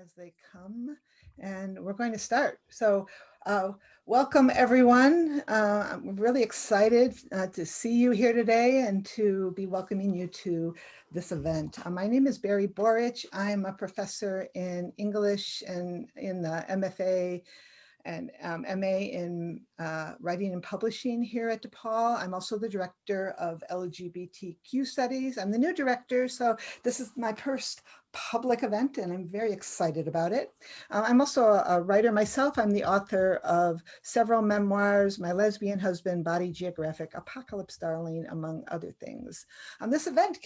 as they come, and we're going to start. So welcome everyone. I'm really excited to see you here today and to be welcoming you to this event. My name is Barry Borich. I'm a professor in English and in the MFA and MA in Writing and Publishing here at DePaul. I'm also the director of LGBTQ studies. I'm the new director, so this is my first public event and I'm very excited about it. I'm also a writer myself. I'm the author of several memoirs, My Lesbian Husband, Body Geographic, Apocalypse Darling, among other things. This event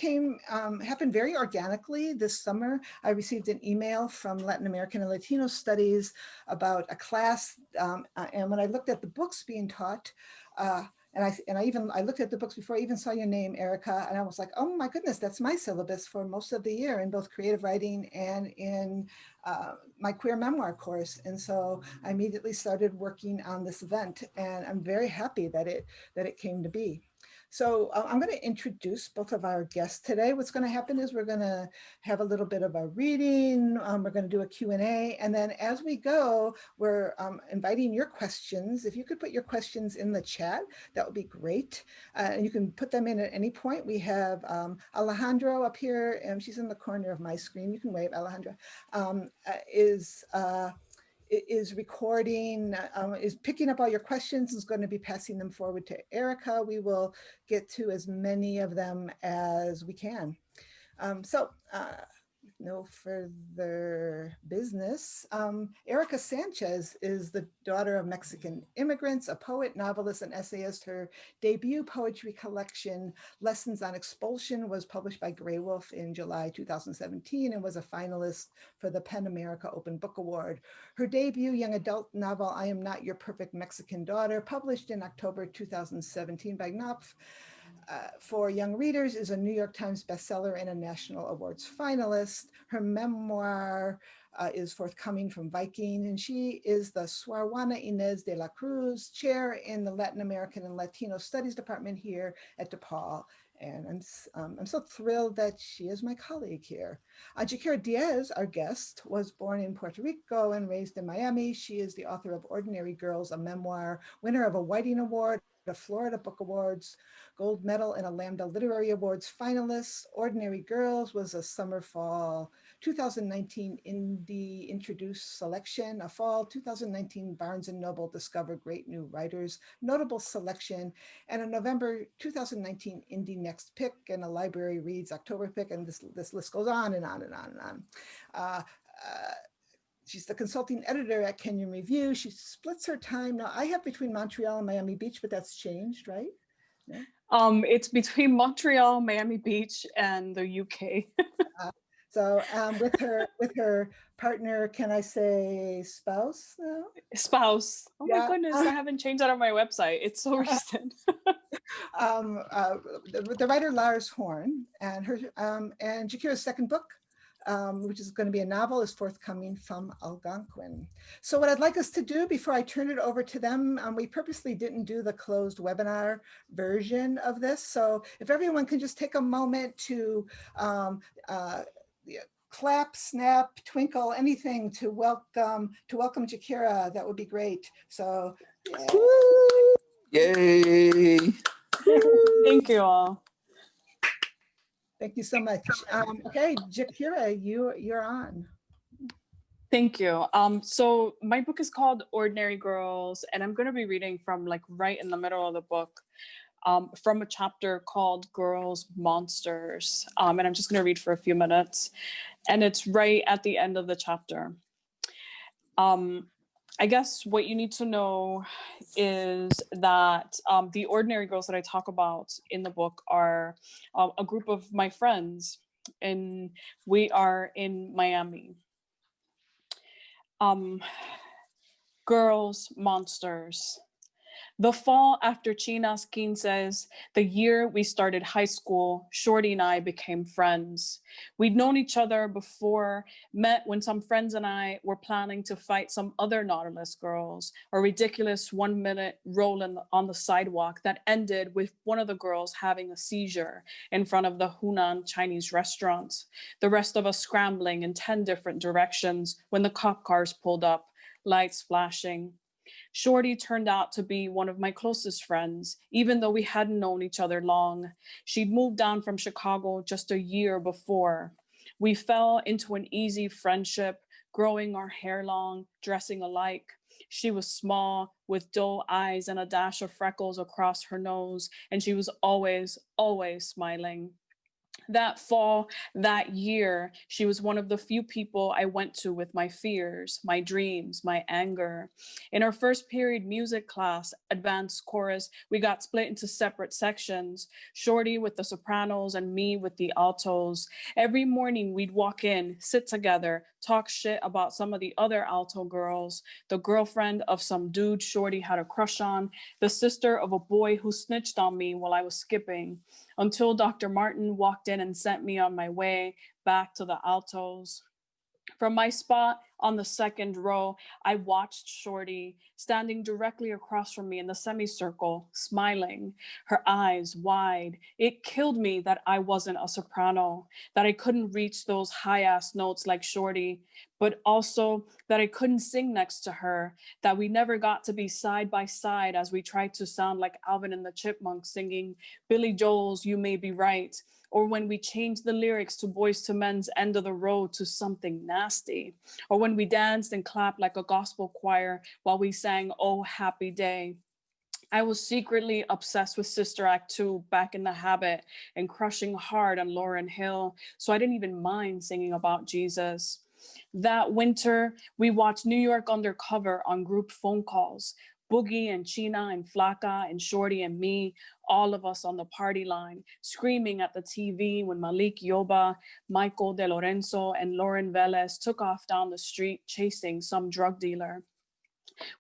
happened very organically this summer. I received an email from Latin American and Latino studies about a class, and when I looked at the books being taught, I looked at the books before I even saw your name, Erika, and I was like, oh my goodness, that's my syllabus for most of the year in both creative writing and in my queer memoir course. And so I immediately started working on this event, and I'm very happy that it came to be. So I'm going to introduce both of our guests today. What's going to happen is we're going to have a little bit of a reading. We're going to do a Q&A. And then as we go, we're inviting your questions. If you could put your questions in the chat, that would be great. And you can put them in at any point. We have Alejandro up here, and she's in the corner of my screen. You can wave, Alejandro, is recording, is picking up all your questions, is going to be passing them forward to Erika. We will get to as many of them as we can. No further business. Erika Sánchez is the daughter of Mexican immigrants, a poet, novelist, and essayist. Her debut poetry collection, Lessons on Expulsion, was published by Grey Wolf in July 2017 and was a finalist for the PEN America Open Book Award. Her debut young adult novel, I Am Not Your Perfect Mexican Daughter, published in October 2017 by Knopf, for young readers, is a New York Times bestseller and a National Awards finalist. Her memoir is forthcoming from Viking, and she is the Sor Juana Inez de la Cruz Chair in the Latin American and Latino Studies Department here at DePaul. And I'm so thrilled that she is my colleague here. Jaquira Diaz, our guest, was born in Puerto Rico and raised in Miami. She is the author of Ordinary Girls, a memoir, winner of a Whiting Award, a Florida Book Awards, gold medal and a Lambda Literary Awards finalist. Ordinary Girls was a summer-fall 2019 Indie Introduced selection, a fall 2019 Barnes & Noble Discover Great New Writers notable selection, and a November 2019 Indie Next Pick, and a Library Reads October pick, and this list goes on and on and on and on. She's the consulting editor at Kenyon Review. She splits her time. Now, I have between Montreal and Miami Beach, but that's changed, right? Yeah? It's between Montreal, Miami Beach, and the UK. So with her partner, can I say spouse now? Spouse. Oh yeah. My goodness, I haven't changed that on my website. It's so recent. The writer Lars Horn, and her and Jaquira's second book, which is going to be a novel, is forthcoming from Algonquin. So what I'd like us to do before I turn it over to them, we purposely didn't do the closed webinar version of this. So if everyone can just take a moment to clap, snap, twinkle, anything to welcome Jaquira, that would be great. So yay! Thank you all. Thank you so much. Okay, Jaquira, you're on. Thank you. So my book is called Ordinary Girls, and I'm going to be reading from like right in the middle of the book, from a chapter called Girls, Monsters. And I'm just going to read for a few minutes, and it's right at the end of the chapter. I guess what you need to know is that the ordinary girls that I talk about in the book are a group of my friends, and we are in Miami. Girls, monsters. The fall after China's quinces, the year we started high school, Shorty and I became friends. We'd known each other before, met when some friends and I were planning to fight some other Nautilus girls, a ridiculous 1-minute roll on the sidewalk that ended with one of the girls having a seizure in front of the Hunan Chinese restaurant. The rest of us scrambling in 10 different directions when the cop cars pulled up, lights flashing. Shorty turned out to be one of my closest friends, even though we hadn't known each other long. She'd moved down from Chicago just a year before. We fell into an easy friendship, growing our hair long, dressing alike. She was small, with dull eyes and a dash of freckles across her nose, and she was always, always smiling. That fall, that year, she was one of the few people I went to with my fears, my dreams, my anger. In our first period music class, advanced chorus, we got split into separate sections, Shorty with the sopranos and me with the altos. Every morning we'd walk in, sit together, talk shit about some of the other alto girls, the girlfriend of some dude Shorty had a crush on, the sister of a boy who snitched on me while I was skipping, until Dr. Martin walked in and sent me on my way back to the altos. From my spot on the second row, I watched Shorty standing directly across from me in the semicircle, smiling, her eyes wide. It killed me that I wasn't a soprano, that I couldn't reach those high-ass notes like Shorty, but also that I couldn't sing next to her, that we never got to be side by side as we tried to sound like Alvin and the Chipmunks singing Billy Joel's You May Be Right, or when we changed the lyrics to Boyz II Men's End of the Road to something nasty, or when we danced and clapped like a gospel choir while we sang Oh Happy Day. I was secretly obsessed with Sister Act 2, Back in the Habit, and crushing hard on Lauryn Hill, so I didn't even mind singing about Jesus. That winter, we watched New York Undercover on group phone calls. Boogie and China and Flacca and Shorty and me, all of us on the party line, screaming at the TV when Malik Yoba, Michael De Lorenzo, and Lauren Velez took off down the street chasing some drug dealer.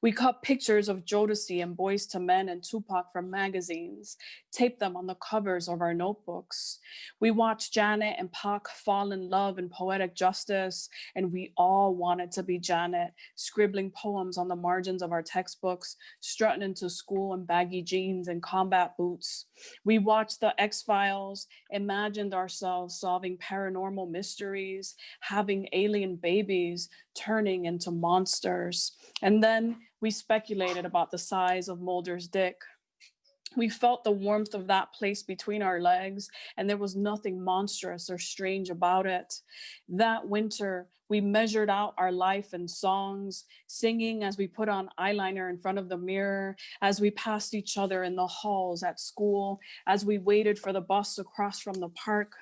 We cut pictures of Jodeci and Boyz II Men and Tupac from magazines, taped them on the covers of our notebooks. We watched Janet and Pac fall in love in Poetic Justice, and we all wanted to be Janet, scribbling poems on the margins of our textbooks, strutting into school in baggy jeans and combat boots. We watched The X-Files, imagined ourselves solving paranormal mysteries, having alien babies, turning into monsters. And then we speculated about the size of Mulder's dick. We felt the warmth of that place between our legs, and there was nothing monstrous or strange about it. That winter, we measured out our life in songs, singing as we put on eyeliner in front of the mirror, as we passed each other in the halls at school, as we waited for the bus across from the park.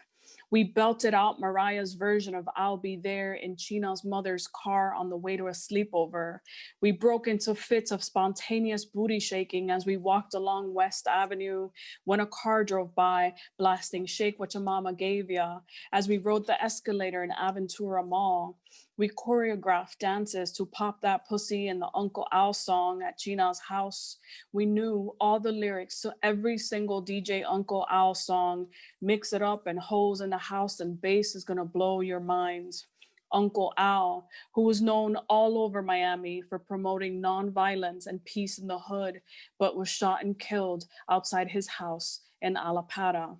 We belted out Mariah's version of I'll Be There in China's mother's car on the way to a sleepover. We broke into fits of spontaneous booty shaking as we walked along West Avenue when a car drove by, blasting Shake What Your Mama Gave Ya, as we rode the escalator in Aventura Mall. We choreographed dances to Pop That Pussy and the Uncle Al song at Gina's house. We knew all the lyrics to every single DJ Uncle Al song. Mix it up and hoes in the house and bass is gonna blow your minds. Uncle Al, who was known all over Miami for promoting nonviolence and peace in the hood, but was shot and killed outside his house in Alapata.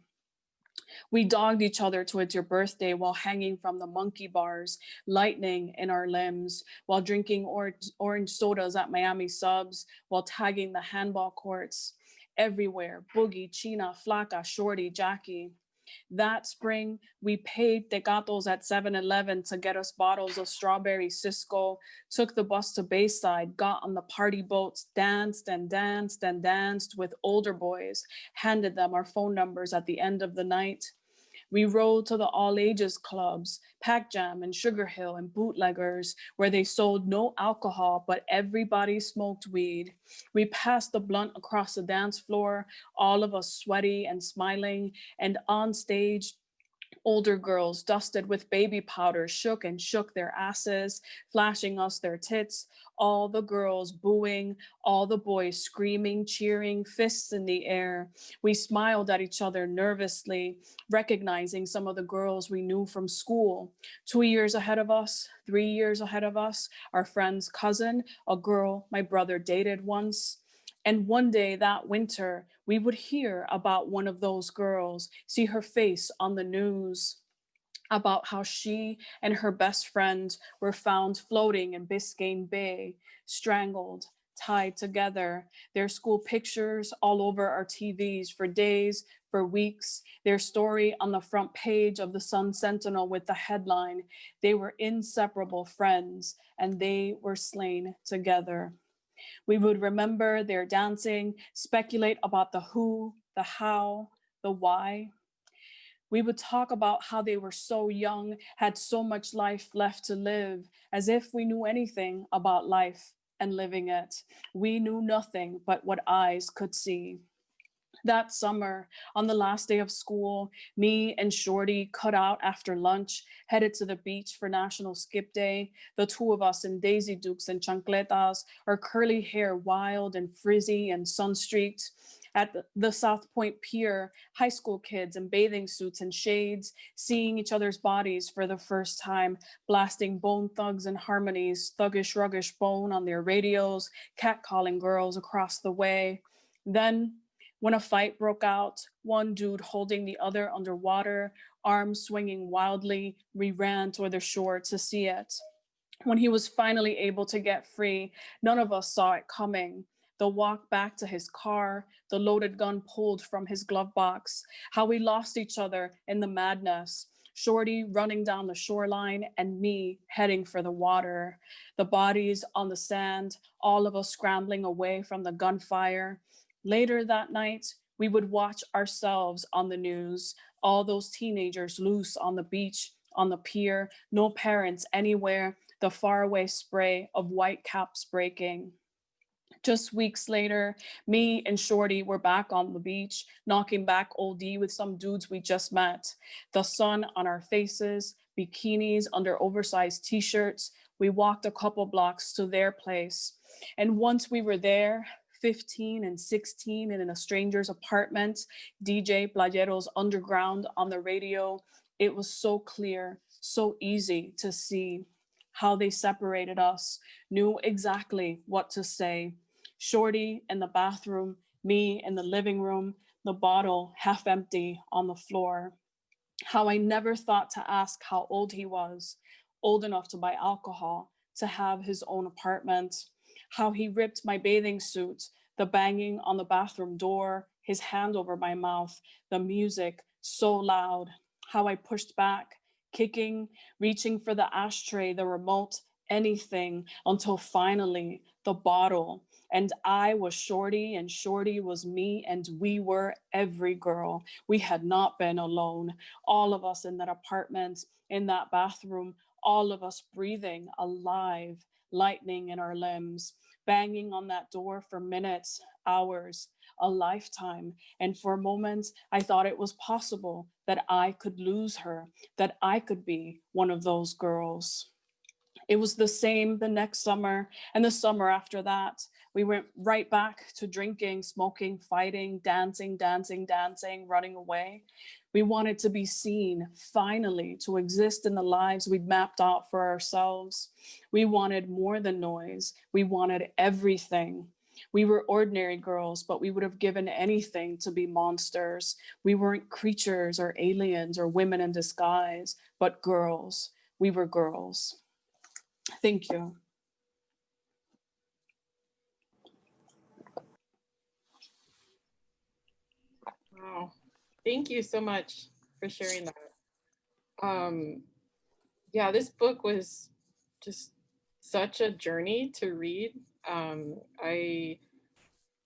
We dogged each other to It's Your Birthday while hanging from the monkey bars, lightning in our limbs, while drinking orange sodas at Miami Subs, while tagging the handball courts. Everywhere, Boogie, China, Flaca, Shorty, Jackie. That spring, we paid tecatos at 7-Eleven to get us bottles of strawberry Cisco, took the bus to Bayside, got on the party boats, danced and danced and danced with older boys, handed them our phone numbers at the end of the night. We rode to the all ages clubs, Pac Jam and Sugar Hill and Bootleggers, where they sold no alcohol, but everybody smoked weed. We passed the blunt across the dance floor, all of us sweaty and smiling, and on stage, Older girls dusted with baby powder shook and shook their asses, flashing us their tits. All the girls booing, all the boys screaming, cheering, fists in the air. We smiled at each other nervously, recognizing some of the girls we knew from school. 2 years ahead of us, 3 years ahead of us, our friend's cousin, a girl my brother dated once. And one day that winter, we would hear about one of those girls, see her face on the news, about how she and her best friend were found floating in Biscayne Bay, strangled, tied together, their school pictures all over our TVs for days, for weeks, their story on the front page of the Sun Sentinel with the headline, "They were inseparable friends and they were slain together." We would remember their dancing, speculate about the who, the how, the why. We would talk about how they were so young, had so much life left to live, as if we knew anything about life and living it. We knew nothing but what eyes could see. That summer, on the last day of school, me and Shorty cut out after lunch, headed to the beach for National Skip Day, the two of us in Daisy Dukes and chancletas, our curly hair wild and frizzy and sun-streaked. At the South Point Pier, high school kids in bathing suits and shades, seeing each other's bodies for the first time, blasting Bone Thugs and Harmony's Thuggish Ruggish Bone on their radios, catcalling girls across the way. Then, when a fight broke out, one dude holding the other underwater, arms swinging wildly, we ran toward the shore to see it. When he was finally able to get free, none of us saw it coming. The walk back to his car, the loaded gun pulled from his glove box, how we lost each other in the madness. Shorty running down the shoreline and me heading for the water. The bodies on the sand, all of us scrambling away from the gunfire. Later that night, we would watch ourselves on the news, all those teenagers loose on the beach, on the pier, no parents anywhere, the faraway spray of white caps breaking. Just weeks later, me and Shorty were back on the beach, knocking back OD with some dudes we just met. The sun on our faces, bikinis under oversized t-shirts. We walked a couple blocks to their place. And once we were there, 15 and 16 and in a stranger's apartment, DJ Playero's Underground on the radio, it was so clear, so easy to see how they separated us, knew exactly what to say. Shorty in the bathroom, me in the living room, the bottle half empty on the floor. How I never thought to ask how old he was, old enough to buy alcohol, to have his own apartment. How he ripped my bathing suit, the banging on the bathroom door, his hand over my mouth, the music so loud. How I pushed back, kicking, reaching for the ashtray, the remote, anything, until finally the bottle. And I was Shorty and Shorty was me and we were every girl. We had not been alone. All of us in that apartment, in that bathroom, all of us breathing, alive, lightning in our limbs, banging on that door for minutes, hours, a lifetime. And for moments, I thought it was possible that I could lose her, that I could be one of those girls. It was the same the next summer and the summer after that. We went right back to drinking, smoking, fighting, dancing, running away. We wanted to be seen, finally, to exist in the lives we'd mapped out for ourselves. We wanted more than noise. We wanted everything. We were ordinary girls, but we would have given anything to be monsters. We weren't creatures or aliens or women in disguise, but girls. We were girls. Thank you. Wow. Thank you so much for sharing that. Yeah, this book was just such a journey to read. I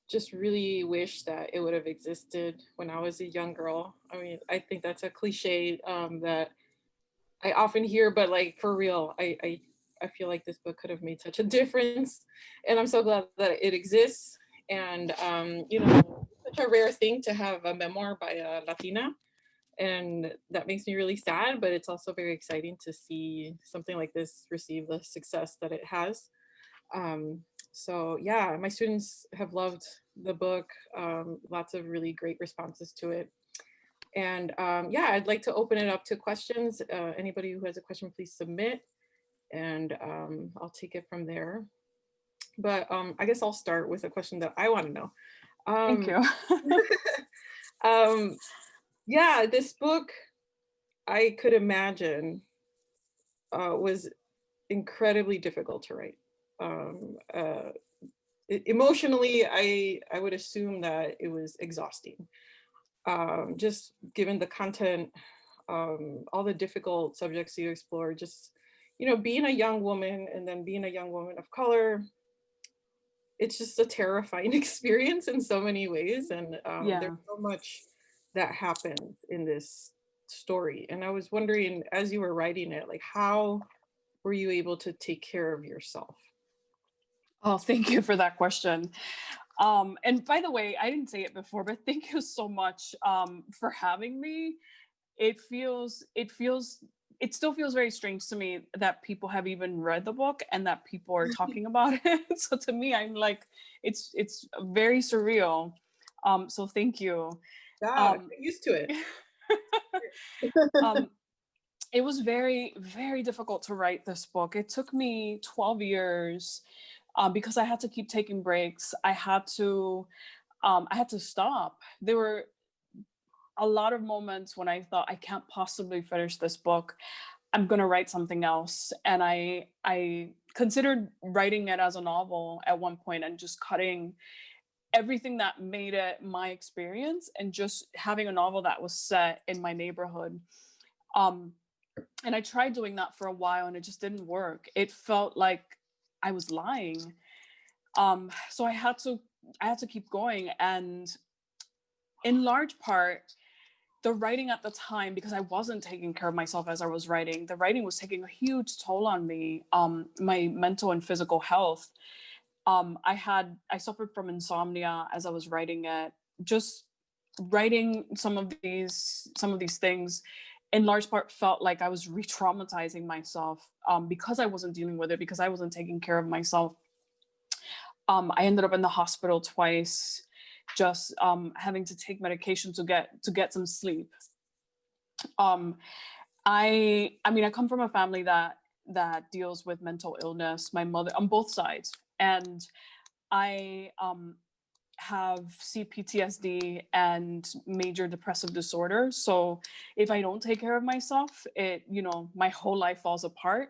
just really wish that it would have existed when I was a young girl. I mean, I think that's a cliche that I often hear, but like for real, I feel like this book could have made such a difference, and I'm so glad that it exists. And you know, such a rare thing to have a memoir by a Latina, And that makes me really sad, but it's also very exciting to see something like this receive the success that it has. So yeah, my students have loved the book, lots of really great responses to it. And yeah, I'd like to open it up to questions. Anybody who has a question, please submit, and I'll take it from there. But I guess I'll start with a question that I want to know. Thank you. Yeah, this book, I could imagine, was incredibly difficult to write. Emotionally, I would assume that it was exhausting. Just given the content, all the difficult subjects you explore, just, you know, being a young woman and then being a young woman of color, it's just a terrifying experience in so many ways. And Yeah. there's so much that happened in this story. And I was wondering, as you were writing it, like, how were you able to take care of yourself? Oh, thank you for that question. And by the way, I didn't say it before, but thank you so much for having me. It still feels very strange to me that people have even read the book and that people are talking about it. So to me, I'm like, it's very surreal. So thank you. Yeah, get used to it. It was very, very difficult to write this book. It took me 12 years because I had to keep taking breaks. I had to stop. There were a lot of moments when I thought, I can't possibly finish this book. I'm gonna write something else. And I considered writing it as a novel at one point and just cutting everything that made it my experience and just having a novel that was set in my neighborhood. And I tried doing that for a while and it just didn't work. It felt like I was lying. So I had to keep going. And in large part, the writing at the time, because I wasn't taking care of myself as I was writing, the writing was taking a huge toll on me, my mental and physical health. I suffered from insomnia as I was writing it. Just writing some of these things in large part felt like I was re-traumatizing myself because I wasn't dealing with it, because I wasn't taking care of myself. I ended up in the hospital twice, just having to take medication to get some sleep. I mean, I come from a family that deals with mental illness. My mother, on both sides, and I have CPTSD and major depressive disorder. So if I don't take care of myself, my whole life falls apart.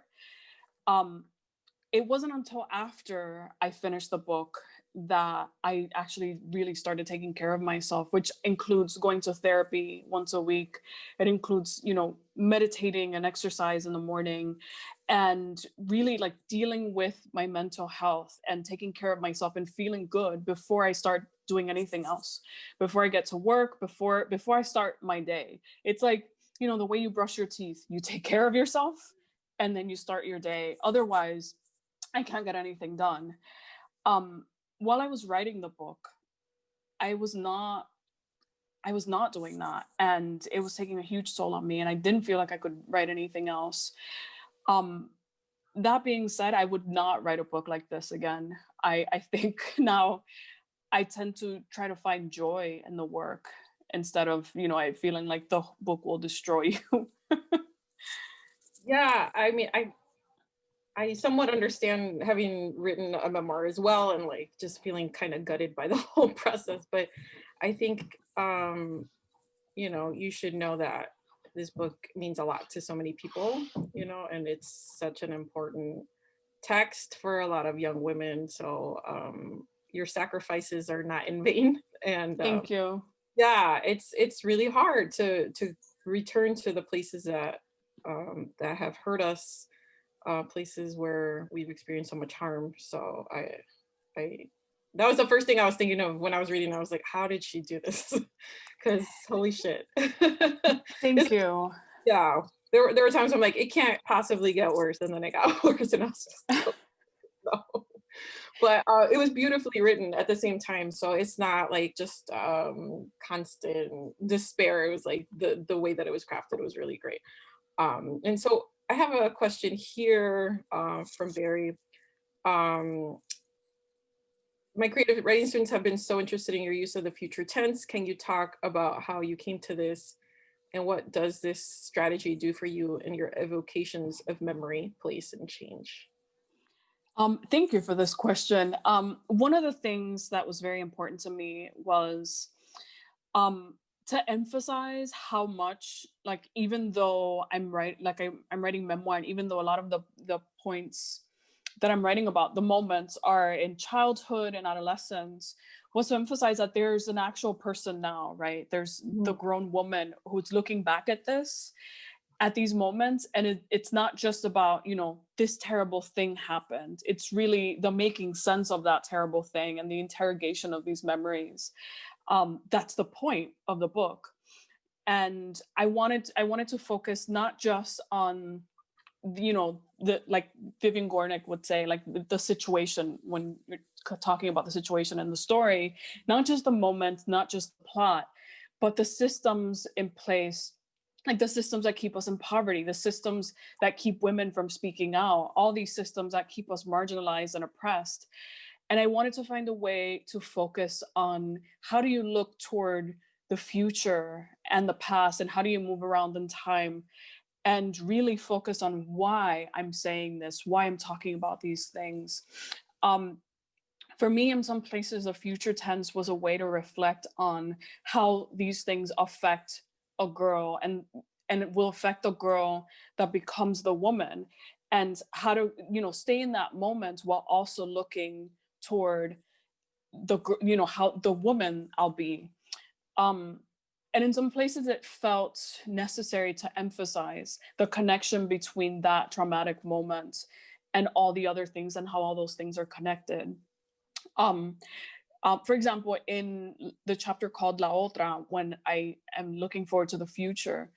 It wasn't until after I finished the book that I actually really started taking care of myself, which includes going to therapy once a week. It includes, meditating and exercise in the morning, and really like dealing with my mental health and taking care of myself and feeling good before I start doing anything else, before I get to work, before I start my day. It's like, the way you brush your teeth, you take care of yourself and then you start your day. Otherwise, I can't get anything done. While I was writing the book, I was not doing that, and it was taking a huge toll on me, and I didn't feel like I could write anything else. That being said, I would not write a book like this again. I think now I tend to try to find joy in the work instead of, feeling like the book will destroy you. Yeah, I mean, I somewhat understand, having written a memoir as well, and like just feeling kind of gutted by the whole process. But I think, you should know that this book means a lot to so many people, and it's such an important text for a lot of young women. So your sacrifices are not in vain. And Thank you. yeah, it's really hard to return to the places that have hurt us, places where we've experienced so much harm. So I that was the first thing I was thinking of when I was reading. I was like, how did she do this? Because holy shit. Thank you. Yeah, there were times I'm like, it can't possibly get worse, and then it got worse, and I was just no. But it was beautifully written at the same time. So it's not like just constant despair. It was like the way that it was crafted was really great. And so I have a question here from Barry. My creative writing students have been so interested in your use of the future tense. Can you talk about how you came to this, and what does this strategy do for you and your evocations of memory, place, and change? Thank you for this question. One of the things that was very important to me was to emphasize how much, like, even though I'm writing memoir, and even though a lot of the points that I'm writing about, the moments are in childhood and adolescence, was to emphasize that there's an actual person now, right? There's the grown woman who's looking back at this, at these moments, and it's not just about, you know, this terrible thing happened. It's really the making sense of that terrible thing and the interrogation of these memories. That's the point of the book. And I wanted to focus not just on, you know, the, like Vivian Gornick would say, like the situation, when you're talking about the situation in the story, not just the moment, not just the plot, but the systems in place, like the systems that keep us in poverty, the systems that keep women from speaking out, all these systems that keep us marginalized and oppressed. And I wanted to find a way to focus on, how do you look toward the future and the past, and how do you move around in time, and really focus on why I'm saying this, why I'm talking about these things. For me, in some places, the future tense was a way to reflect on how these things affect a girl, and it will affect the girl that becomes the woman, and how to, you know, stay in that moment while also looking toward the, you know, how the woman I'll be. And in some places it felt necessary to emphasize the connection between that traumatic moment and all the other things, and how all those things are connected. For example, in the chapter called La Otra, when I am looking forward to the future,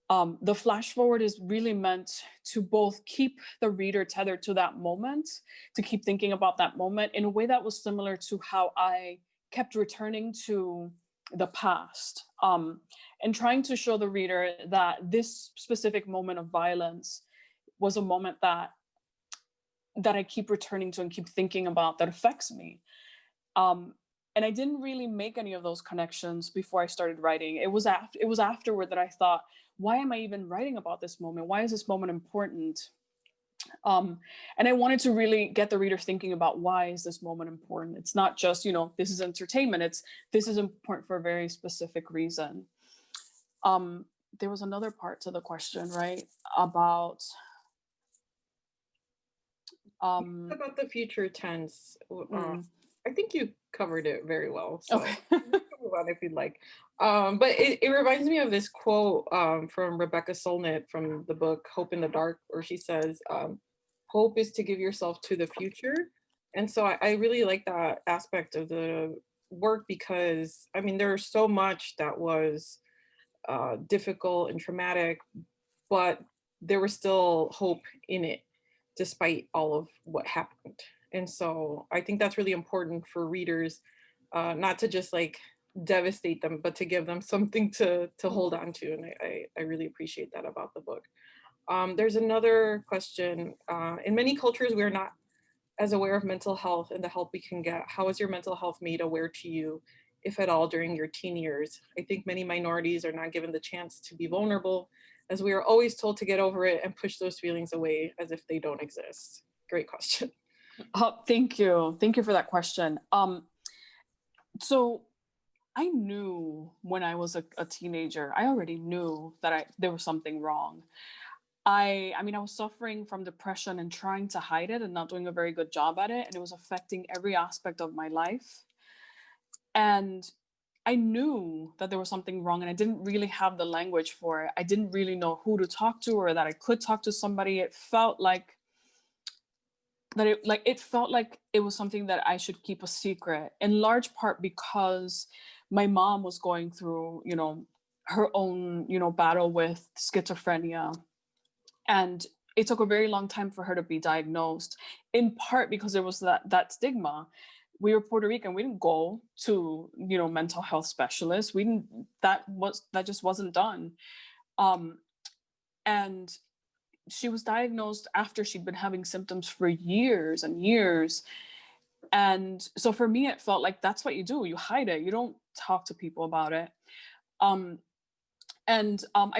the flash forward is really meant to both keep the reader tethered to that moment, to keep thinking about that moment in a way that was similar to how I kept returning to the past, and trying to show the reader that this specific moment of violence was a moment that I keep returning to and keep thinking about, that affects me. And I didn't really make any of those connections before I started writing. It was afterward that I thought, why am I even writing about this moment? Why is this moment important? And I wanted to really get the reader thinking about, why is this moment important? It's not just, you know, this is entertainment. This is important for a very specific reason. There was another part to the question, right? About about the future tense. I think you covered it very well. So okay. move on if you'd like. But it reminds me of this quote from Rebecca Solnit from the book Hope in the Dark, where she says, hope is to give yourself to the future. And so I really like that aspect of the work, because I mean, there's so much that was difficult and traumatic, but there was still hope in it despite all of what happened. And so I think that's really important for readers, not to just like devastate them, but to give them something to hold on to. And I really appreciate that about the book. There's another question. In many cultures, we're not as aware of mental health and the help we can get. How is your mental health made aware to you, if at all, during your teen years? I think many minorities are not given the chance to be vulnerable, as we are always told to get over it and push those feelings away as if they don't exist. Great question. Oh, thank you. Thank you for that question. So I knew when I was a teenager, I already knew that there was something wrong. I mean, I was suffering from depression and trying to hide it and not doing a very good job at it. And it was affecting every aspect of my life. And I knew that there was something wrong, and I didn't really have the language for it. I didn't really know who to talk to, or that I could talk to somebody. It felt like it was something that I should keep a secret, in large part because my mom was going through, you know, her own, you know, battle with schizophrenia. And it took a very long time for her to be diagnosed, in part because there was that stigma. We were Puerto Rican. We didn't go to, you know, mental health specialists. We didn't, that just wasn't done. And she was diagnosed after she'd been having symptoms for years and years. And so for me, it felt like that's what you do. You hide it. You don't talk to people about it. I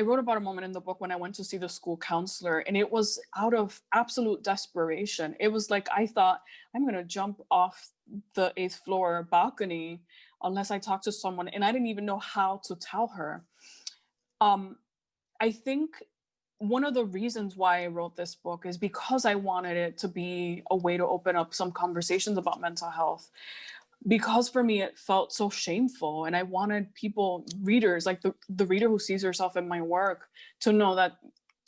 wrote about a moment in the book when I went to see the school counselor, and it was out of absolute desperation. It was like, I thought, I'm going to jump off the 8th floor balcony unless I talk to someone. And I didn't even know how to tell her. I think one of the reasons why I wrote this book is because I wanted it to be a way to open up some conversations about mental health. Because for me, it felt so shameful. And I wanted people, readers, like the reader who sees herself in my work, to know that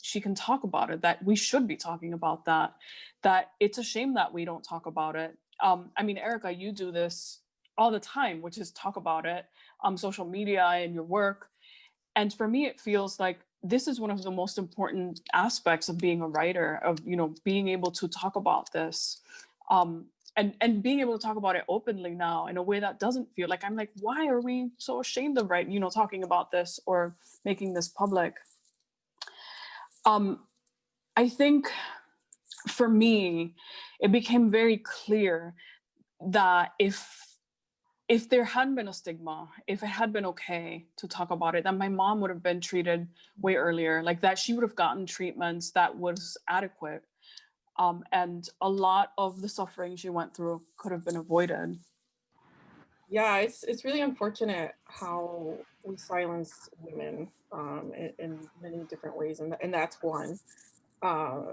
she can talk about it, that we should be talking about that it's a shame that we don't talk about it. I mean, Erika, you do this all the time, which is talk about it on social media and your work. And for me, it feels like this is one of the most important aspects of being a writer, of, you know, being able to talk about this. And being able to talk about it openly now in a way that doesn't feel like, I'm like, why are we so ashamed of, right, you know, talking about this or making this public? I think for me, it became very clear that if there hadn't been a stigma, if it had been okay to talk about it, then my mom would have been treated way earlier, like that she would have gotten treatments that was adequate. And a lot of the suffering she went through could have been avoided. Yeah, it's really unfortunate how we silence women in many different ways, and that's one.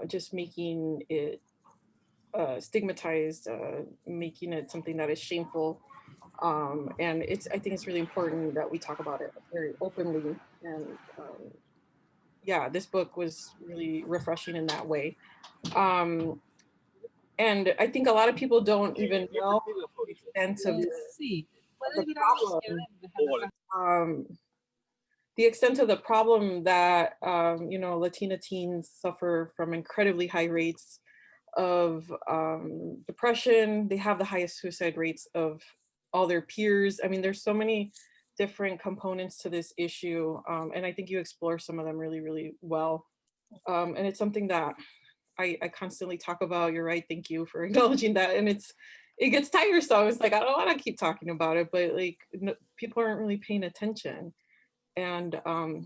Just making it stigmatized, making it something that is shameful. And I think it's really important that we talk about it very openly. And yeah, this book was really refreshing in that way. And I think a lot of people don't even know the extent of the problem. The extent of the problem that you know, Latina teens suffer from incredibly high rates of depression. They have the highest suicide rates of all their peers. I mean, there's so many different components to this issue, and I think you explore some of them really, really well. And it's something that I constantly talk about. You're right. Thank you for acknowledging that. And it gets tiresome. It's like, I don't want to keep talking about it, but like, no, people aren't really paying attention. And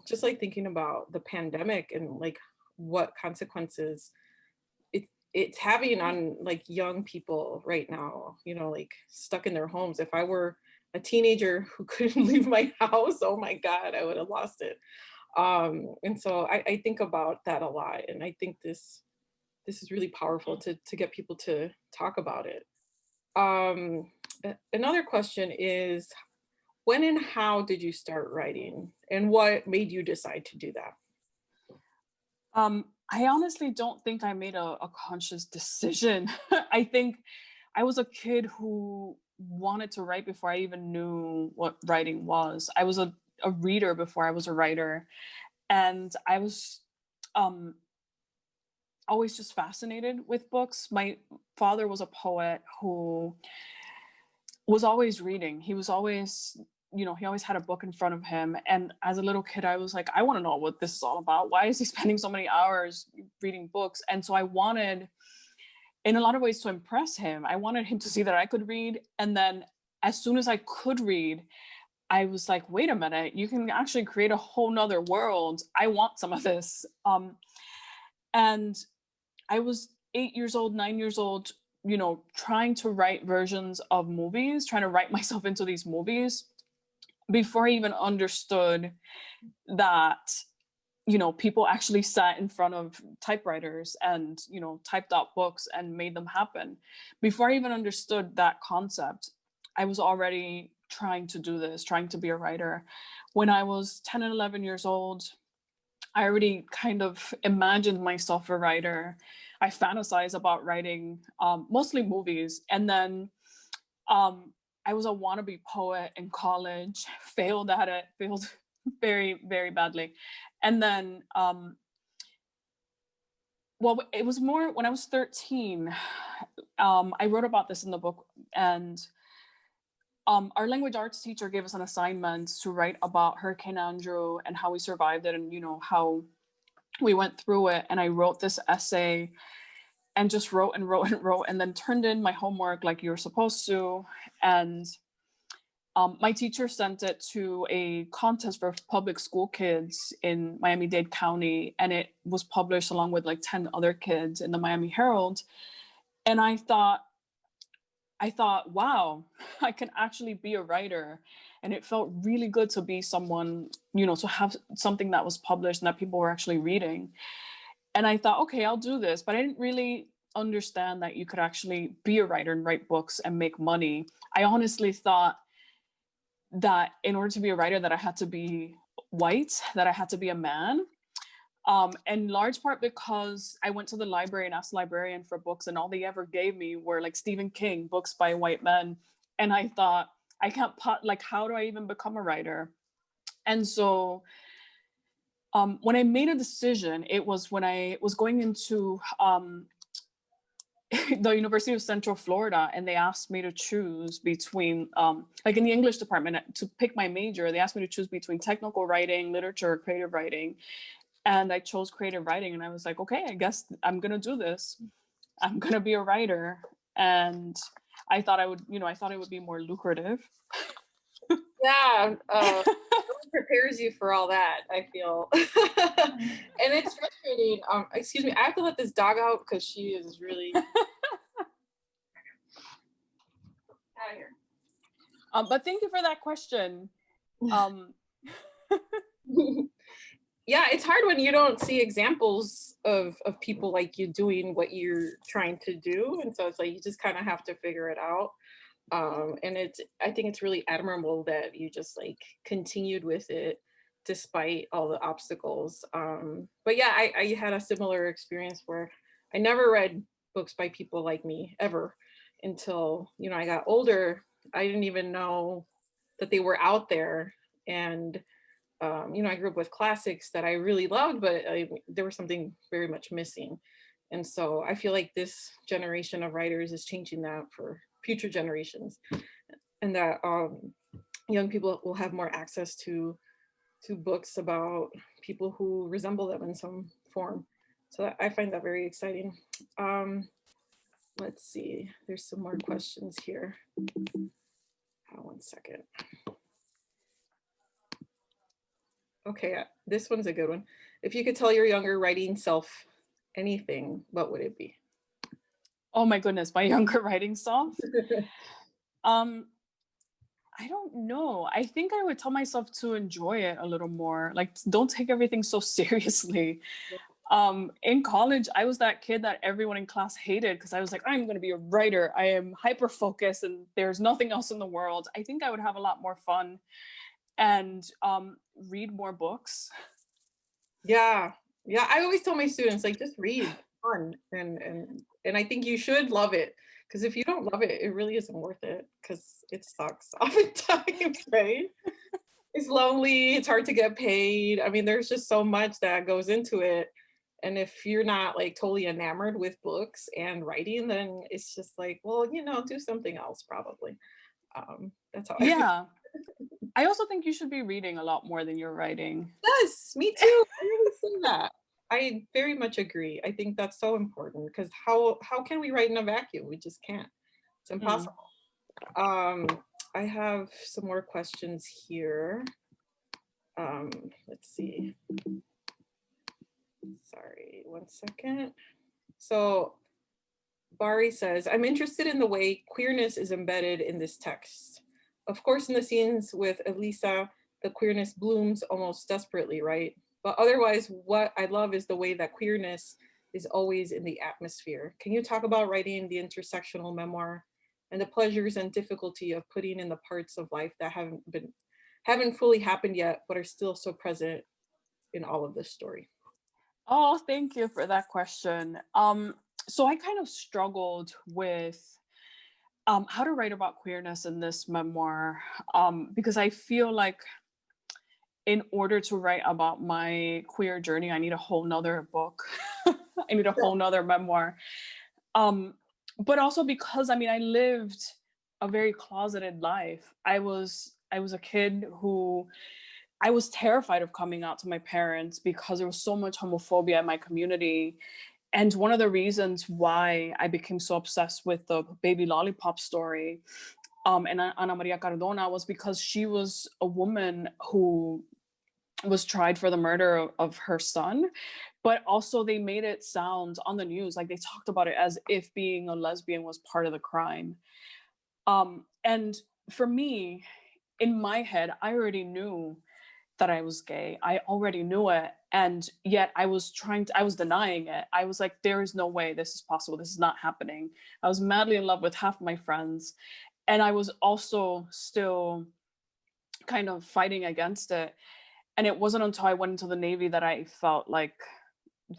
just like thinking about the pandemic and like what consequences it's having on like young people right now, you know, like stuck in their homes. If I were a teenager who couldn't leave my house, oh my God, I would have lost it. And so I think about that a lot. And I think this is really powerful to get people to talk about it. Another question is, when and how did you start writing, and what made you decide to do that? I honestly don't think I made a conscious decision. I think I was a kid who wanted to write before I even knew what writing was. I was a reader before I was a writer. And I was always just fascinated with books. My father was a poet who was always reading. He was always, you know, he always had a book in front of him. And as a little kid, I was like, I want to know what this is all about. Why is he spending so many hours reading books? And so I wanted, in a lot of ways, to impress him. I wanted him to see that I could read. And then as soon as I could read, I was like, wait a minute, you can actually create a whole nother world. I want some of this. And I was 8 years old, 9 years old, you know, trying to write versions of movies, trying to write myself into these movies before I even understood that, you know, people actually sat in front of typewriters and, you know, typed out books and made them happen. Before I even understood that concept, I was already trying to do this, trying to be a writer. When I was 10 and 11 years old, I already kind of imagined myself a writer. I fantasized about writing mostly movies. And then I was a wannabe poet in college, failed at it, failed very, very badly. And then well, it was more when I was 13. I wrote about this in the book, and our language arts teacher gave us an assignment to write about Hurricane Andrew and how we survived it, and how we went through it. And I wrote this essay and just wrote and wrote and wrote, and then turned in my homework like you're supposed to. And my teacher sent it to a contest for public school kids in Miami-Dade County, and it was published along with like 10 other kids in the Miami Herald. And I thought, wow, I can actually be a writer. And it felt really good to be someone, to have something that was published and that people were actually reading. And I thought, okay, I'll do this. But I didn't really understand that you could actually be a writer and write books and make money. I honestly thought that in order to be a writer, that I had to be white, that I had to be a man. In large part because I went to the library and asked the librarian for books, and all they ever gave me were like Stephen King books by white men. And I thought, I can't how do I even become a writer? And so when I made a decision, it was when I was going into the University of Central Florida, and they asked me to choose between, like in the English department, to pick my major, they asked me to choose between technical writing, literature, or creative writing. And I chose creative writing, and I was like, okay, I guess I'm going to do this. I'm going to be a writer. And I thought I thought it would be more lucrative. Yeah. No one prepares you for all that, I feel. And it's frustrating. Excuse me, I have to let this dog out because she is really out of here. But thank you for that question. Yeah, it's hard when you don't see examples of people like you doing what you're trying to do. And so it's like, you just kind of have to figure it out. And I think it's really admirable that you just like continued with it despite all the obstacles. But yeah, I had a similar experience where I never read books by people like me ever until, I got older. I didn't even know that they were out there. And I grew up with classics that I really loved, but there was something very much missing. And so I feel like this generation of writers is changing that for future generations, and that young people will have more access to books about people who resemble them in some form. So I find that very exciting. Let's see, there's some more questions here. One second. Okay, this one's a good one. If you could tell your younger writing self anything, what would it be? Oh my goodness, my younger writing self? I don't know. I think I would tell myself to enjoy it a little more. Like, don't take everything so seriously. In college, I was that kid that everyone in class hated because I was like, I'm going to be a writer. I am hyper-focused and there's nothing else in the world. I think I would have a lot more fun and read more books. Yeah. I always tell my students, like, just read, fun, and I think you should love it, because if you don't love it, it really isn't worth it, because it sucks oftentimes, right? It's lonely. It's hard to get paid. I mean, there's just so much that goes into it, and if you're not like totally enamored with books and writing, then it's just like, well, do something else probably. That's how I feel. I also think you should be reading a lot more than you're writing. Yes, me too. I really say that. I very much agree. I think that's so important, because how can we write in a vacuum? We just can't. It's impossible. I have some more questions here. Let's see. Sorry, one second. So Bari says, I'm interested in the way queerness is embedded in this text. Of course, in the scenes with Elisa, the queerness blooms almost desperately, right? But otherwise, what I love is the way that queerness is always in the atmosphere. Can you talk about writing the intersectional memoir and the pleasures and difficulty of putting in the parts of life that haven't fully happened yet, but are still so present in all of this story? Oh, thank you for that question. So I kind of struggled with how to write about queerness in this memoir, because I feel like in order to write about my queer journey, I need a whole nother book. I need a whole nother memoir. But also because, I mean, I lived a very closeted life. I was a kid who, I was terrified of coming out to my parents because there was so much homophobia in my community. And one of the reasons why I became so obsessed with the baby lollipop story, and Ana Maria Cardona, was because she was a woman who was tried for the murder of her son, but also they made it sound on the news like they talked about it as if being a lesbian was part of the crime. And for me, in my head, I already knew that I was gay. I already knew it. And yet I was denying it. I was like, there is no way this is possible. This is not happening. I was madly in love with half my friends. And I was also still kind of fighting against it. And it wasn't until I went into the Navy that I felt like,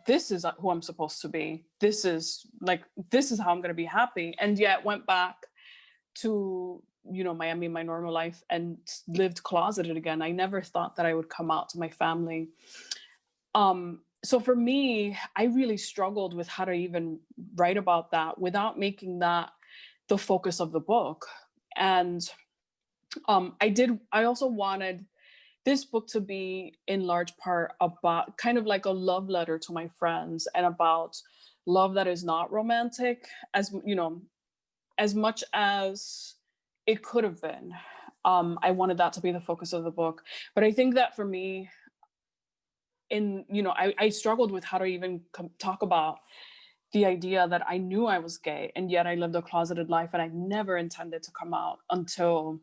this is who I'm supposed to be. This is how I'm going to be happy. And yet went back to, Miami, my normal life, and lived closeted again. I never thought that I would come out to my family. So for me, I really struggled with how to even write about that without making that the focus of the book. And I also wanted this book to be in large part about kind of like a love letter to my friends and about love that is not romantic, as much as it could have been. I wanted that to be the focus of the book. But I think that for me, I struggled with how to even talk about the idea that I knew I was gay, and yet I lived a closeted life, and I never intended to come out until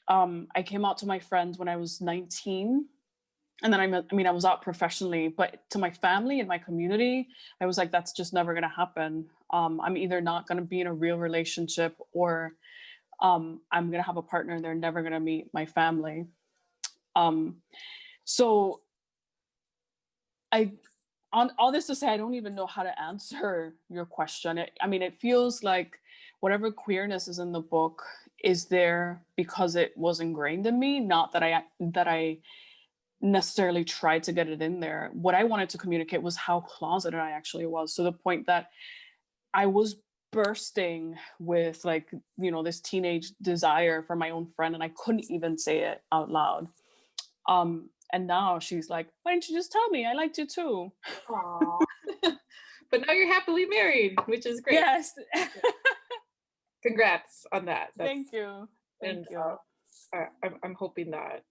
I came out to my friends when I was 19. And then I was out professionally, but to my family and my community, I was like, that's just never going to happen. I'm either not going to be in a real relationship, or I'm going to have a partner and they're never going to meet my family. So on all this to say, I don't even know how to answer your question. It feels like whatever queerness is in the book is there because it was ingrained in me, not that I necessarily tried to get it in there. What I wanted to communicate was how closeted I actually was, to the point that I was bursting with this teenage desire for my own friend, and I couldn't even say it out loud. And now she's like, why didn't you just tell me? I liked you too. Aww. But now you're happily married, which is great. Yes. Congrats on that. Thank you. Thank you. I'm hoping that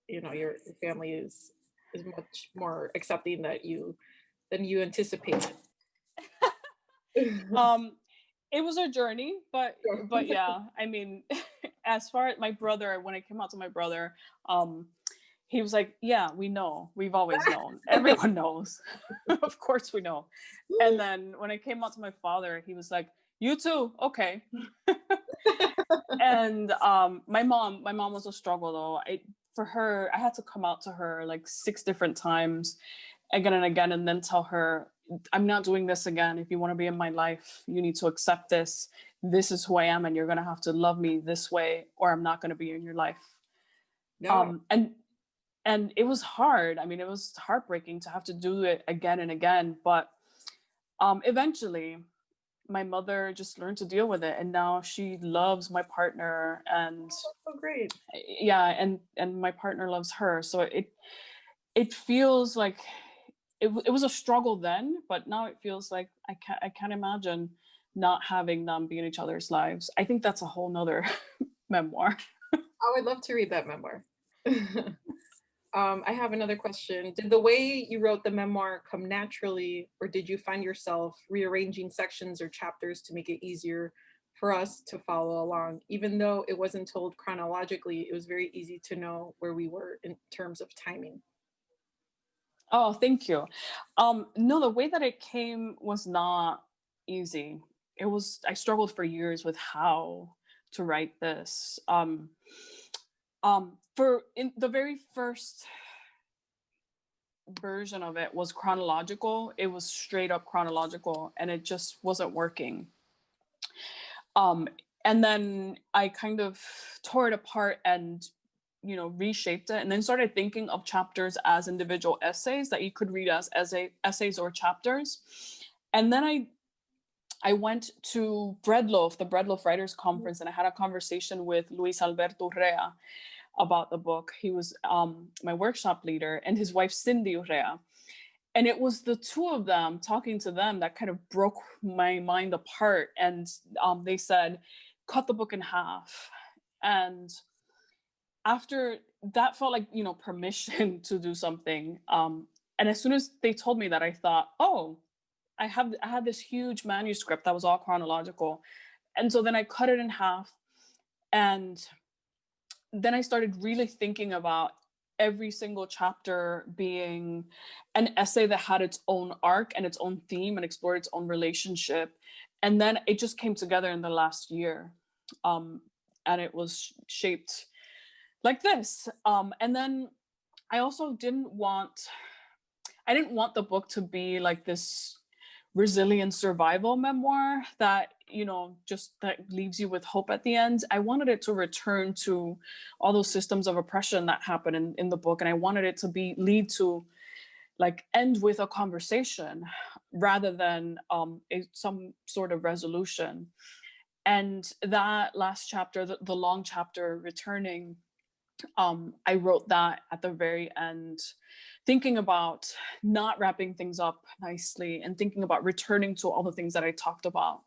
your family is much more accepting than you anticipated. It was a journey, but yeah, as far as my brother, when I came out to my brother, he was like, yeah, we know, we've always known, everyone knows. Of course we know. And then when I came out to my father, he was like, you too, okay. And my mom was a struggle though. For her, I had to come out to her like 6 different times, again and again, and then tell her, I'm not doing this again. If you want to be in my life, you need to accept this. This is who I am, and you're going to have to love me this way, or I'm not going to be in your life. No. And it was hard. It was heartbreaking to have to do it again and again. But eventually, my mother just learned to deal with it, and now she loves my partner, and so great. Yeah, and my partner loves her. So it feels like it was a struggle then, but now it feels like I can't imagine not having them be in each other's lives. I think that's a whole nother memoir. I would love to read that memoir. I have another question. Did the way you wrote the memoir come naturally, or did you find yourself rearranging sections or chapters to make it easier for us to follow along? Even though it wasn't told chronologically, it was very easy to know where we were in terms of timing. Oh, thank you. No, the way that it came was not easy. I struggled for years with how to write this. In the very first version of it was chronological. It was straight up chronological, and it just wasn't working. And then I kind of tore it apart and reshaped it, and then started thinking of chapters as individual essays that you could read as essays or chapters. And then I went to Breadloaf, the Breadloaf Writers Conference, and I had a conversation with Luis Alberto Urrea about the book. He was my workshop leader, and his wife, Cindy Urrea. And it was the two of them, talking to them, that kind of broke my mind apart. And they said, cut the book in half. And after that felt like, permission to do something. And as soon as they told me that, I thought, oh, I had this huge manuscript that was all chronological. And so then I cut it in half. And then I started really thinking about every single chapter being an essay that had its own arc and its own theme and explored its own relationship. And then it just came together in the last year. And it was shaped like this. And then I also didn't want the book to be like this resilient survival memoir that, just that leaves you with hope at the end. I wanted it to return to all those systems of oppression that happen in the book. And I wanted it to lead to like end with a conversation rather than some sort of resolution. And that last chapter, the long chapter, Returning, I wrote that at the very end, thinking about not wrapping things up nicely and thinking about returning to all the things that I talked about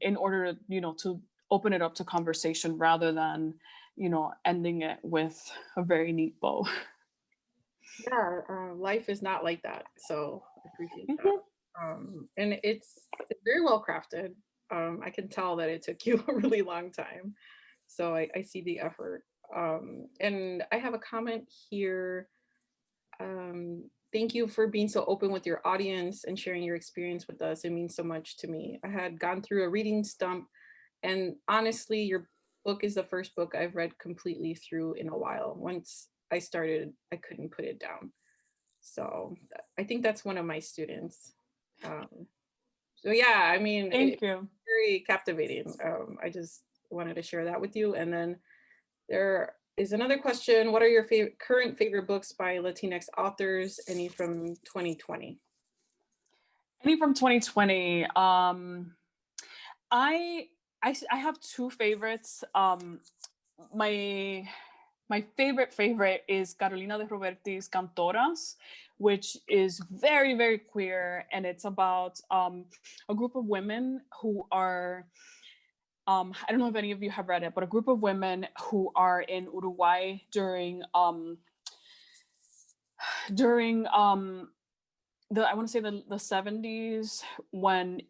in order to, to open it up to conversation rather than, ending it with a very neat bow. Yeah, life is not like that. So I appreciate that. And it's very well crafted. I can tell that it took you a really long time. So I see the effort. And I have a comment here. Thank you for being so open with your audience and sharing your experience with us. It means so much to me. I had gone through a reading stump, and honestly, your book is the first book I've read completely through in a while. Once I started, I couldn't put it down. So I think that's one of my students. So yeah, I mean, Thank you. Very captivating. I just wanted to share that with you. And then there is another question. What are your current favorite books by Latinx authors? Any from 2020? Any from 2020? I have two favorites. My favorite is Carolina de Roberti's Cantoras, which is very, very queer, and it's about a group of women who are, I don't know if any of you have read it, but a group of women who are in Uruguay during I want to say the 70s, when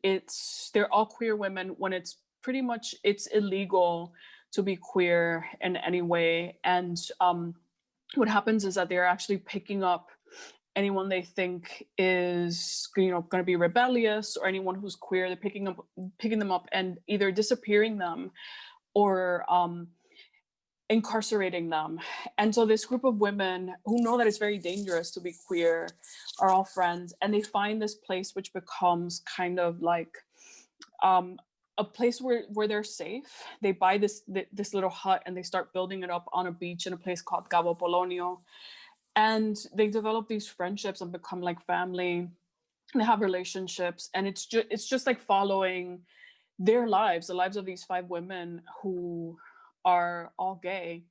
they're all queer women, when it's pretty much, it's illegal to be queer in any way. And what happens is that they're actually picking up anyone they think is, going to be rebellious, or anyone who's queer. They're picking them up and either disappearing them or incarcerating them. And so this group of women who know that it's very dangerous to be queer are all friends, and they find this place which becomes kind of like a place where they're safe. They buy this little hut and they start building it up on a beach in a place called Cabo Polonio. And they develop these friendships and become like family. They have relationships, and it's just like following their lives, the lives of these 5 women who are all gay,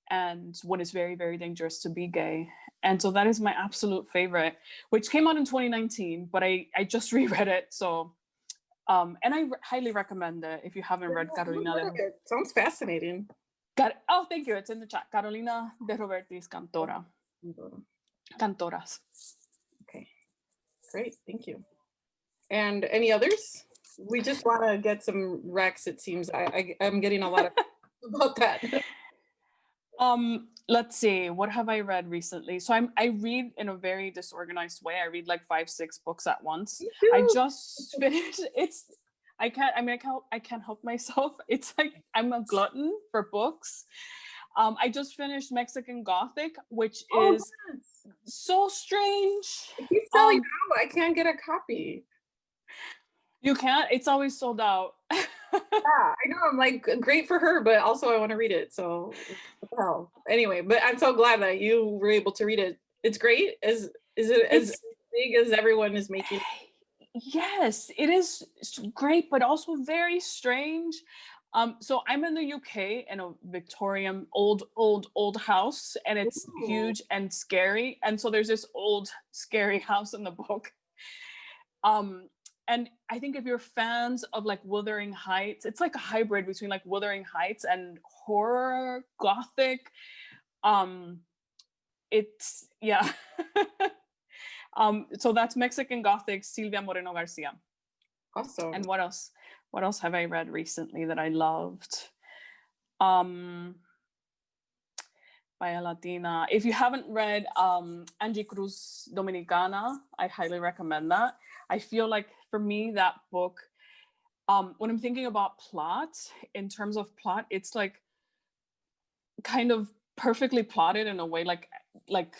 and when it's very, very dangerous to be gay. And so that is my absolute favorite, which came out in 2019, but I just reread it. So, and I highly recommend it if you haven't read Carolina. Sounds fascinating. Oh, thank you. It's in the chat. Carolina de Roberti's Cantoras. Okay, great. Thank you. And any others? We just want to get some recs, it seems. I'm getting a lot of about that. Let's see, what have I read recently? So I read in a very disorganized way. I read like 5-6 books at once. I just finished I can't help myself. It's like I'm a glutton for books. I just finished Mexican Gothic, which is so strange. I keep telling you, I can't get a copy. You can't? It's always sold out. Yeah, I know. I'm like, great for her, but also I want to read it. So, what the hell? Anyway, but I'm so glad that you were able to read it. It's great. Is it as big as everyone is making it? Yes, it is great, but also very strange. So I'm in the UK in a Victorian old house, and it's Ooh. huge and scary. And so there's this old scary house in the book. Um, and I think if you're fans of like Wuthering Heights, it's like a hybrid between like Wuthering Heights and horror, Gothic. Um, it's yeah. So that's Mexican Gothic, Silvia Moreno Garcia. Awesome. And what else? What else have I read recently that I loved? By a Latina. If you haven't read Angie Cruz Dominicana, I highly recommend that. I feel like for me, that book, when I'm thinking about plot, in terms of plot, it's like kind of perfectly plotted in a way like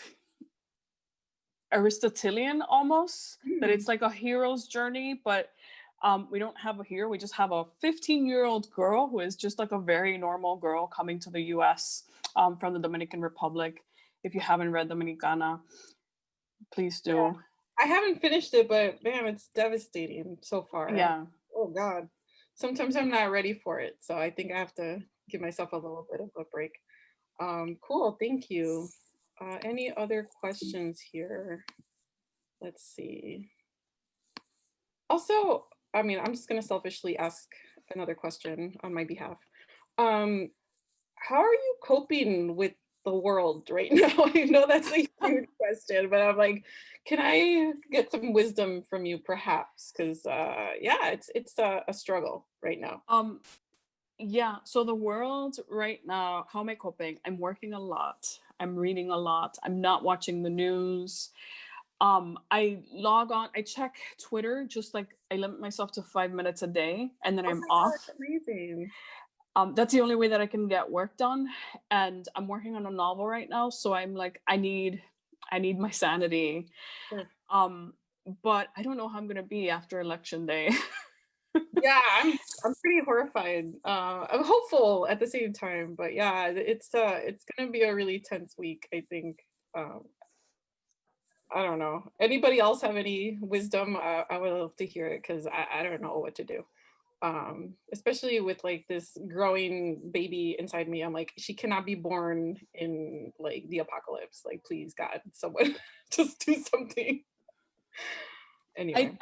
Aristotelian almost, that it's like a hero's journey, but we don't have a hero. We just have a 15-year-old girl who is just like a very normal girl coming to the US from the Dominican Republic. If you haven't read Dominicana, please do. Yeah. I haven't finished it, but man, it's devastating so far. Yeah. Oh God. Sometimes I'm not ready for it. So I think I have to give myself a little bit of a break. Cool, thank you. Any other questions here? Let's see. Also, I mean, I'm just gonna selfishly ask another question on my behalf. Um, how are you coping with the world right now? I know that's a huge question, but I'm like, can I get some wisdom from you perhaps? Because yeah, it's a struggle right now. Yeah, so the world right now, how am I coping? I'm working a lot. I'm reading a lot. I'm not watching the news. I log on, I check Twitter, just like I limit myself to 5 minutes a day, and then Oh I'm my God, off. amazing. That's the only way that I can get work done. And I'm working on a novel right now, so I'm like, I need my sanity. Sure. But I don't know how I'm gonna be after election day. Yeah, I'm pretty horrified. I'm hopeful at the same time, but yeah, it's gonna be a really tense week, I think. Um, I don't know. Anybody else have any wisdom? I would love to hear it because I don't know what to do. Especially with like this growing baby inside me. I'm like, she cannot be born in like the apocalypse. Like, please, God, someone just do something. Anyway.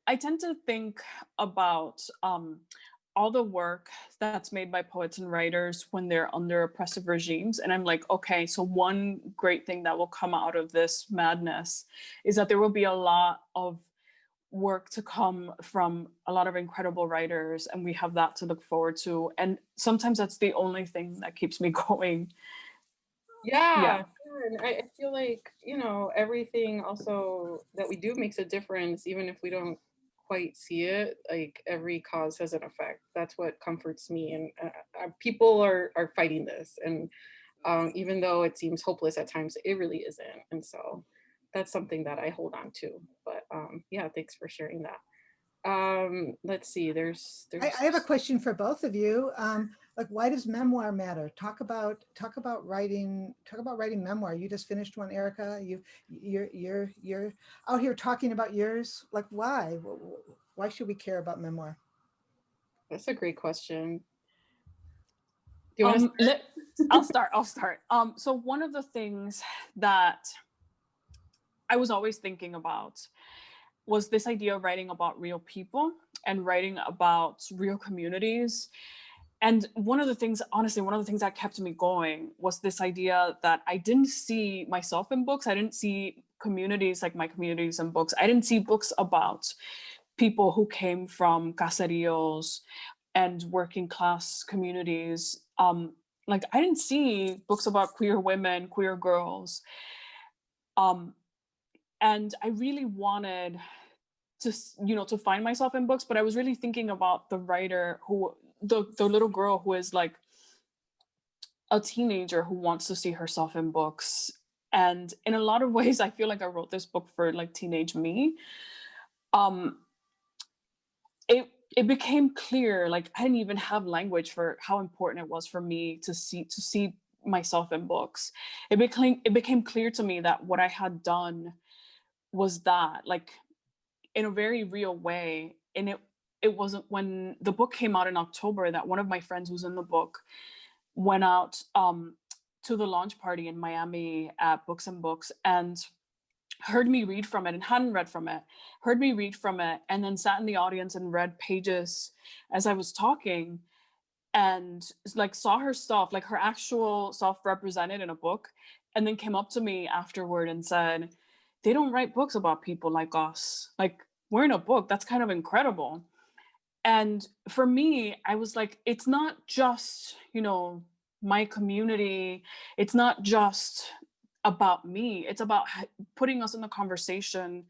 I tend to think about all the work that's made by poets and writers when they're under oppressive regimes. And I'm like, okay, so one great thing that will come out of this madness is that there will be a lot of work to come from a lot of incredible writers, and we have that to look forward to. And sometimes that's the only thing that keeps me going. Yeah, Yeah. and I feel like, you know, everything also that we do makes a difference, even if we don't quite see it. Like every cause has an effect. That's what comforts me. And people are fighting this. And even though it seems hopeless at times, it really isn't. And so that's something that I hold on to. But yeah, thanks for sharing that. Let's see, I have a question for both of you. Like, why does memoir matter? Talk about writing memoir. You just finished one, Erika. You're out here talking about yours. Like, why? Why should we care about memoir? That's a great question. Do you want to I'll start. So one of the things that I was always thinking about was this idea of writing about real people and writing about real communities. And one of the things that kept me going was this idea that I didn't see myself in books. I didn't see communities like my communities in books. I didn't see books about people who came from caseríos and working class communities. Like I didn't see books about queer women, queer girls. And I really wanted to find myself in books, but I was really thinking about the writer the little girl who is like a teenager who wants to see herself in books. And in a lot of ways, I feel like I wrote this book for like teenage me. it became clear, like I didn't even have language for how important it was for me to see myself in books. It became clear to me that what I had done was that, like, in a very real way. And it wasn't when the book came out in October that one of my friends who's in the book went out to the launch party in Miami at Books and Books and heard me read from it and hadn't read from it, heard me read from it, and then sat in the audience and read pages as I was talking, and like saw her stuff, like her actual self represented in a book, and then came up to me afterward and said, they don't write books about people like us. Like, we're in a book. That's kind of incredible. And for me, I was like, it's not just, you know, my community. It's not just about me. It's about putting us in the conversation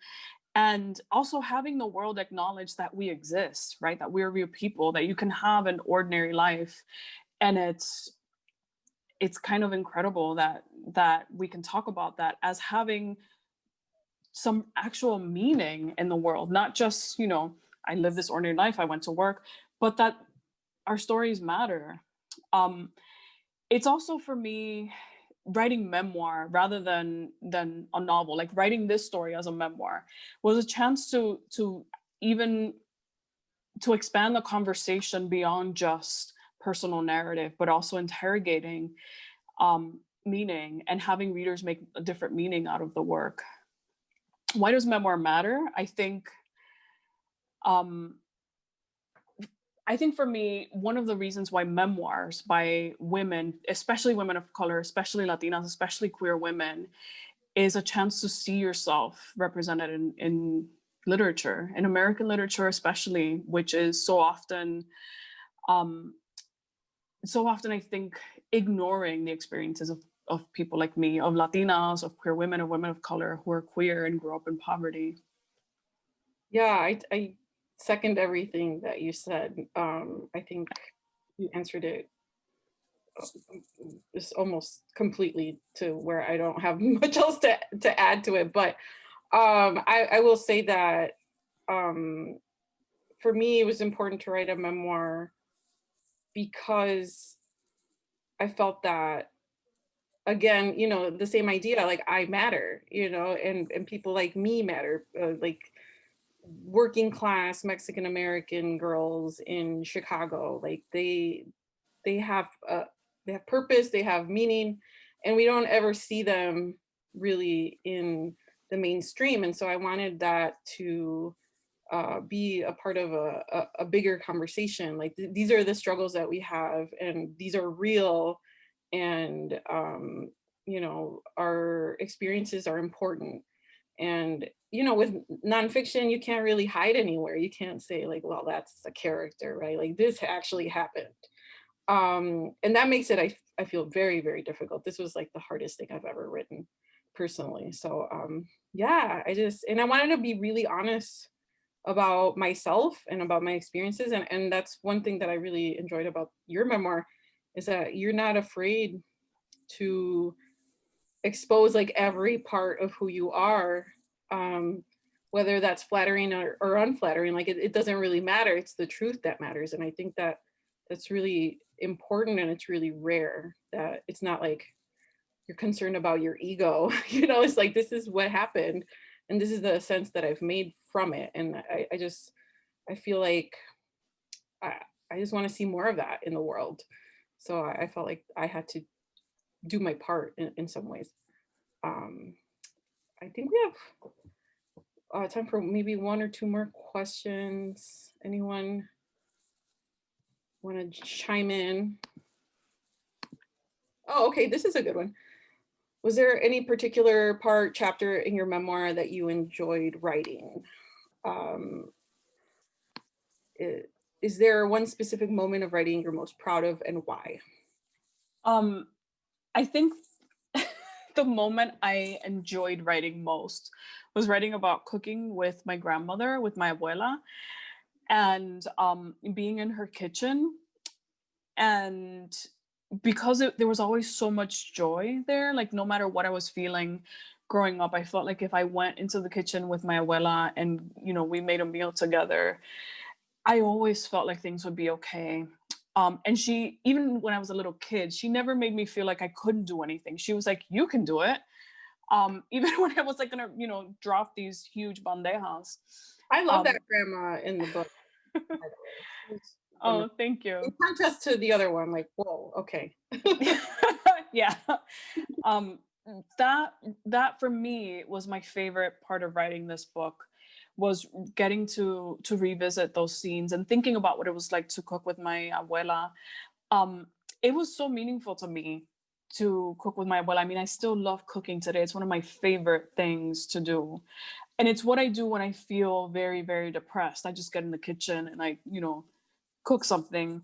and also having the world acknowledge that we exist, right? That we're real people, that you can have an ordinary life. And it's kind of incredible that we can talk about that as having some actual meaning in the world, not just, you know, I live this ordinary life, I went to work, but that our stories matter. It's also for me writing memoir rather than a novel, like writing this story as a memoir was a chance to even to expand the conversation beyond just personal narrative, but also interrogating meaning and having readers make a different meaning out of the work. Why does memoir matter? I think for me, one of the reasons why memoirs by women, especially women of color, especially Latinas, especially queer women, is a chance to see yourself represented in literature, in American literature especially, which is so often I think ignoring the experiences of people like me, of Latinas, of queer women, of women of color who are queer and grew up in poverty. Yeah, I second everything that you said. I think you answered it just almost completely to where I don't have much else to add to it. But I will say that for me, it was important to write a memoir because I felt that, again, you know, the same idea, like I matter, you know, and people like me matter, like working class Mexican American girls in Chicago, like they have purpose, they have meaning, and we don't ever see them really in the mainstream. And so I wanted that to be a part of a bigger conversation. Like these are the struggles that we have, and these are real, and you know, our experiences are important. And you know, with nonfiction, you can't really hide anywhere. You can't say like, well, that's a character, right? Like this actually happened. And that makes it, I feel very, very difficult. This was like the hardest thing I've ever written personally. So yeah, I wanted to be really honest about myself and about my experiences. And that's one thing that I really enjoyed about your memoir, is that you're not afraid to expose like every part of who you are, whether that's flattering or unflattering. Like it doesn't really matter. It's the truth that matters. And I think that that's really important, and it's really rare that it's not like you're concerned about your ego. You know, it's like, this is what happened, and this is the sense that I've made from it. And I feel like I just want to see more of that in the world. So I felt like I had to do my part in some ways. I think we have time for maybe one or two more questions. Anyone want to chime in? Oh, okay, this is a good one. Was there any particular chapter in your memoir that you enjoyed writing? Is there one specific moment of writing you're most proud of, and why? I think the moment I enjoyed writing most was writing about cooking with my grandmother, with my abuela, and being in her kitchen. And because there was always so much joy there, like no matter what I was feeling growing up, I felt like if I went into the kitchen with my abuela and, you know, we made a meal together, I always felt like things would be okay. And she, even when I was a little kid, she never made me feel like I couldn't do anything. She was like, you can do it. Even when I was like gonna, drop these huge bandejas. I love that grandma in the book, by the way. Oh, thank you. In contrast to the other one, like, whoa, okay. Yeah. That for me was my favorite part of writing this book, was getting to revisit those scenes and thinking about what it was like to cook with my abuela. It was so meaningful to me to cook with my abuela. I mean, I still love cooking today. It's one of my favorite things to do. And it's what I do when I feel very, very depressed. I just get in the kitchen and I, cook something.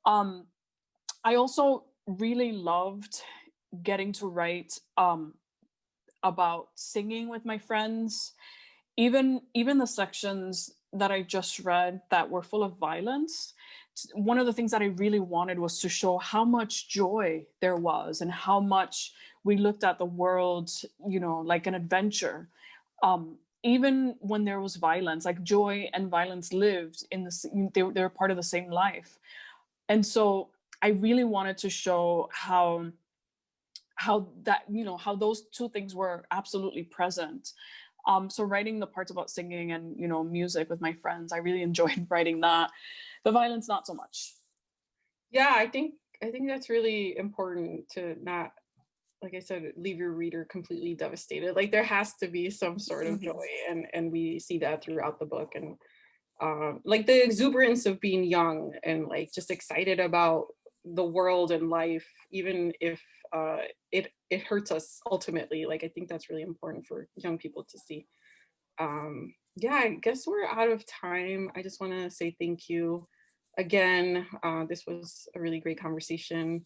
I also really loved getting to write about singing with my friends. Even the sections that I just read that were full of violence, one of the things that I really wanted was to show how much joy there was and how much we looked at the world, like an adventure. Even when there was violence, like joy and violence lived in they were part of the same life. And so I really wanted to show how that, how those two things were absolutely present. So writing the parts about singing and, music with my friends, I really enjoyed writing that. The violence, not so much. Yeah, I think that's really important to not, like I said, leave your reader completely devastated. Like there has to be some sort of joy, and we see that throughout the book. And like the exuberance of being young and like just excited about the world and life, even if it hurts us ultimately. Like I think that's really important for young people to see. Yeah, I guess we're out of time. I just want to say thank you again. This was a really great conversation.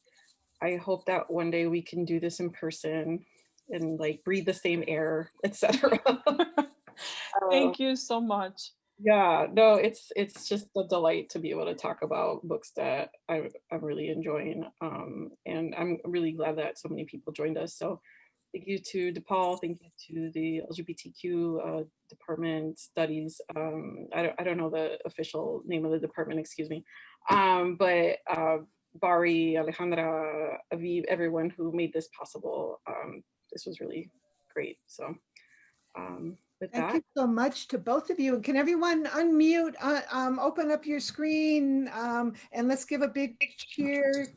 I hope that one day we can do this in person and like breathe the same air, etc. Thank you so much. Yeah, no, it's just a delight to be able to talk about books that I'm really enjoying. And I'm really glad that so many people joined us. So thank you to DePaul, thank you to the LGBTQ department studies. I don't know the official name of the department, excuse me. But Bari, Alejandra, Aviv, everyone who made this possible. This was really great. So Thank you so much to both of you. Can everyone unmute, open up your screen, and let's give a big cheer.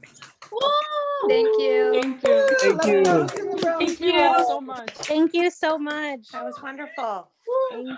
Thank you. Thank you. Thank you. Thank you so much. Thank you so much. That was wonderful. Thank you.